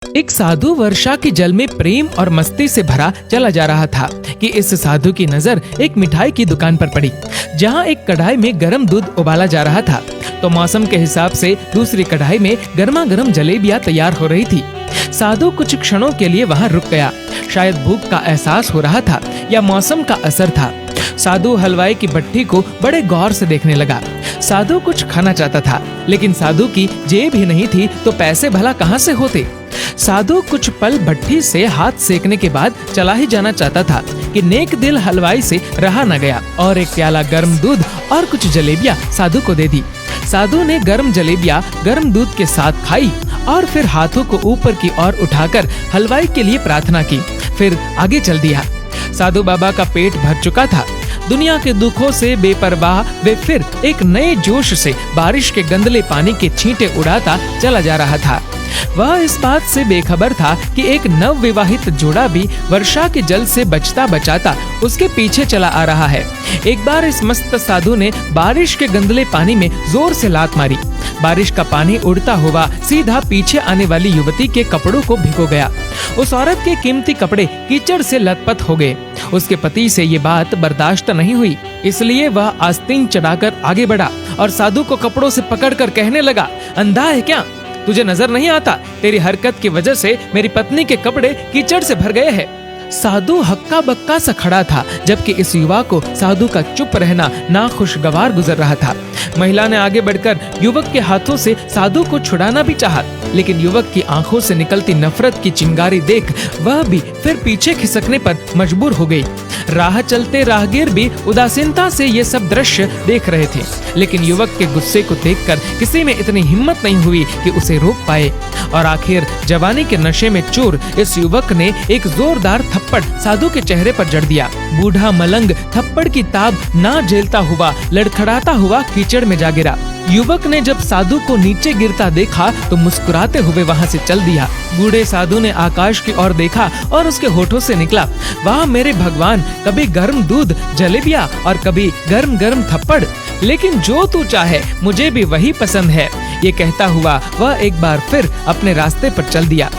एक साधु वर्षा के जल में प्रेम और मस्ती से भरा चला जा रहा था कि इस साधु की नजर एक मिठाई की दुकान पर पड़ी, जहां एक कढ़ाई में गर्म दूध उबाला जा रहा था। तो मौसम के हिसाब से दूसरी कढ़ाई में गर्मा गर्म जलेबियां तैयार हो रही थी। साधु कुछ क्षणों के लिए वहां रुक गया। शायद भूख का एहसास हो रहा था या मौसम का असर था। साधु हलवाई की भट्टी को बड़े गौर से देखने लगा। साधु कुछ खाना चाहता था, लेकिन साधु की जेब ही नहीं थी तो पैसे भला कहां से होते। साधु कुछ पल भट्टी से हाथ सेकने के बाद चला ही जाना चाहता था कि नेक दिल हलवाई से रहा न गया और एक प्याला गर्म दूध और कुछ जलेबियां साधु को दे दी। साधु ने गर्म जलेबियां गर्म दूध के साथ खाई और फिर हाथों को ऊपर की ओर उठाकर हलवाई के लिए प्रार्थना की, फिर आगे चल दिया। साधु बाबा का पेट भर चुका था। दुनिया के दुखों से बेपरवाह वे फिर एक नए जोश से बारिश के गंदले पानी के छींटे उड़ाता चला जा रहा था। वह इस बात से बेखबर था कि एक नव विवाहित जोड़ा भी वर्षा के जल से बचता बचाता उसके पीछे चला आ रहा है। एक बार इस मस्त साधु ने बारिश के गंदले पानी में जोर से लात मारी। बारिश का पानी उड़ता हुआ सीधा पीछे आने वाली युवती के कपड़ों को भिगो गया। उस औरत के कीमती कपड़े कीचड़ से लथपथ हो गए। उसके पति से ये बात बर्दाश्त नहीं हुई, इसलिए वह आस्तीन चढ़ाकर आगे बढ़ा और साधु को कपड़ों से पकड़कर कहने लगा, अंधा है क्या? तुझे नजर नहीं आता? तेरी हरकत की वजह से मेरी पत्नी के कपड़े कीचड़ से भर गए हैं। साधु हक्का बक्का सा खड़ा था, जबकि इस युवा को साधु का चुप रहना नाखुशगवार गुजर रहा था। महिला ने आगे बढ़कर युवक के हाथों से साधु को छुड़ाना भी चाहा, लेकिन युवक की आंखों से निकलती नफरत की चिंगारी देख वह भी फिर पीछे खिसकने पर मजबूर हो गई। राह चलते राहगीर भी उदासीनता से ये सब दृश्य देख रहे थे, लेकिन युवक के गुस्से को देखकर किसी में इतनी हिम्मत नहीं हुई कि उसे रोक पाए। और आखिर जवानी के नशे में चूर इस युवक ने एक जोरदार थप्पड़ साधु के चेहरे पर जड़ दिया। बूढ़ा मलंग थप्पड़ की ताब ना झेलता हुआ लड़खड़ाता हुआ कीचड़ में जा गिरा। युवक ने जब साधु को नीचे गिरता देखा तो मुस्कुराते हुए वहां से चल दिया। बूढ़े साधु ने आकाश की ओर देखा और उसके होठों से निकला, वाह मेरे भगवान, कभी गर्म दूध जलेबियां और कभी गर्म गर्म थप्पड़, लेकिन जो तू चाहे मुझे भी वही पसंद है। ये कहता हुआ वह एक बार फिर अपने रास्ते पर चल दिया।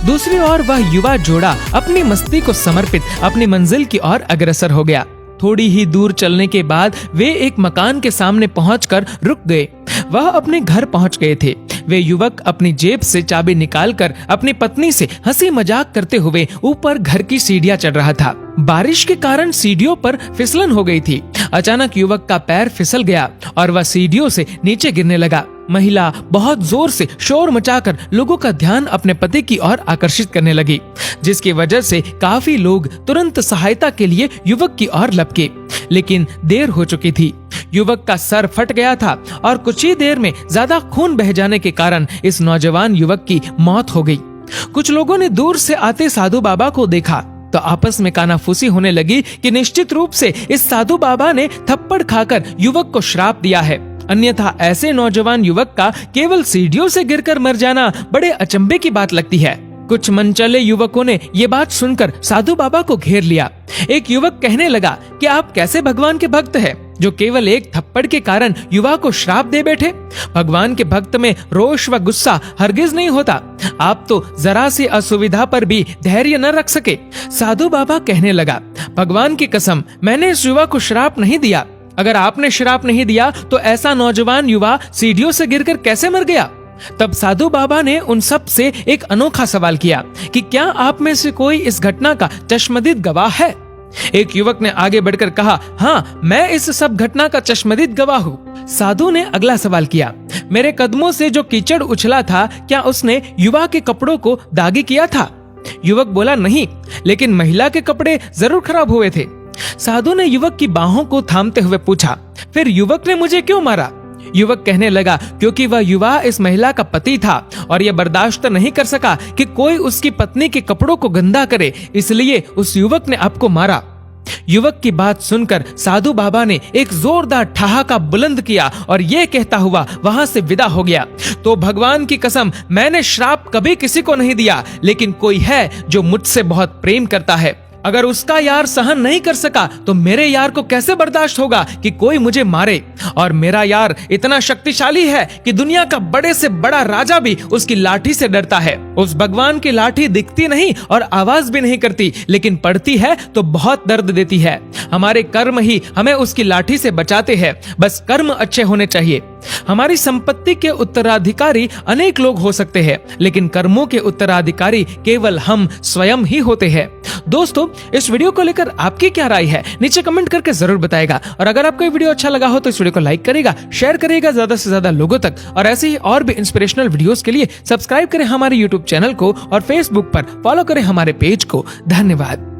दूसरी ओर वह युवा जोड़ा अपनी मस्ती को समर्पित अपनी मंजिल की ओर अग्रसर हो गया। थोड़ी ही दूर चलने के बाद वे एक मकान के सामने पहुंचकर रुक गए। वह अपने घर पहुंच गए थे। वे युवक अपनी जेब से चाबी निकालकर अपनी पत्नी से हंसी मजाक करते हुए ऊपर घर की सीढ़ियां चढ़ रहा था। बारिश के कारण सीढ़ियों पर फिसलन हो गई थी। अचानक युवक का पैर फिसल गया और वह सीढ़ियों से नीचे गिरने लगा। महिला बहुत जोर से शोर मचाकर लोगों का ध्यान अपने पति की ओर आकर्षित करने लगी, जिसकी वजह से काफी लोग तुरंत सहायता के लिए युवक की ओर लपके, लेकिन देर हो चुकी थी। युवक का सर फट गया था और कुछ ही देर में ज्यादा खून बह जाने के कारण इस नौजवान युवक की मौत हो गई। कुछ लोगों ने दूर से आते साधु बाबा को देखा तो आपस में कानाफूसी होने लगी कि निश्चित रूप से इस साधु बाबा ने थप्पड़ खाकर युवक को श्राप दिया है, अन्यथा ऐसे नौजवान युवक का केवल सीढ़ियों से गिरकर मर जाना बड़े अचंभे की बात लगती है। कुछ मनचले युवकों ने ये बात सुनकर साधु बाबा को घेर लिया। एक युवक कहने लगा कि आप कैसे भगवान के भक्त हैं, जो केवल एक थप्पड़ के कारण युवा को श्राप दे बैठे। भगवान के भक्त में रोष व गुस्सा हरगिज नहीं होता। आप तो जरा सी असुविधा पर भी धैर्य न रख सके। साधु बाबा कहने लगा, भगवान की कसम, मैंने इस युवा को श्राप नहीं दिया। अगर आपने श्राप नहीं दिया तो ऐसा नौजवान युवा सीढ़ियों से गिरकर कैसे मर गया? तब साधु बाबा ने उन सब से एक अनोखा सवाल किया कि क्या आप में से कोई इस घटना का चश्मदीद गवाह है? एक युवक ने आगे बढ़कर कहा, हाँ, मैं इस सब घटना का चश्मदीद गवाह हूँ। साधु ने अगला सवाल किया, मेरे कदमों से जो कीचड़ उछला था, क्या उसने युवा के कपड़ों को दागी किया था? युवक बोला, नहीं, लेकिन महिला के कपड़े जरूर खराब हुए थे। साधु ने युवक की बाहों को थामते हुए पूछा, फिर युवक ने मुझे क्यों मारा? युवक कहने लगा, क्योंकि वह युवा इस महिला का पति था और यह बर्दाश्त नहीं कर सका कि कोई उसकी पत्नी के कपड़ों को गंदा करे, इसलिए उस युवक ने आपको मारा। युवक की बात सुनकर साधु बाबा ने एक जोरदार ठहाका बुलंद किया और ये कहता हुआ वहां से विदा हो गया, तो भगवान की कसम, मैंने श्राप कभी किसी को नहीं दिया, लेकिन कोई है जो मुझसे बहुत प्रेम करता है। अगर उसका यार सहन नहीं कर सका तो मेरे यार को कैसे बर्दाश्त होगा कि कोई मुझे मारे। और मेरा यार इतना शक्तिशाली है कि दुनिया का बड़े से बड़ा राजा भी उसकी लाठी से डरता है। उस भगवान की लाठी दिखती नहीं और आवाज भी नहीं करती, लेकिन पड़ती है तो बहुत दर्द देती है। हमारे कर्म ही हमें उसकी लाठी से बचाते हैं, बस कर्म अच्छे होने चाहिए। हमारी संपत्ति के उत्तराधिकारी अनेक लोग हो सकते हैं, लेकिन कर्मों के उत्तराधिकारी केवल हम स्वयं ही होते हैं। दोस्तों, इस वीडियो को लेकर आपकी क्या राय है नीचे कमेंट करके जरूर बताएगा। और अगर आपको ये वीडियो अच्छा लगा हो तो इस वीडियो को लाइक करेगा, शेयर करेगा ज्यादा से ज्यादा लोगों तक। और ऐसे ही और भी इंस्पिरेशनल वीडियोस के लिए सब्सक्राइब करें हमारे यूट्यूब चैनल को और फेसबुक पर फॉलो करें हमारे पेज को। धन्यवाद।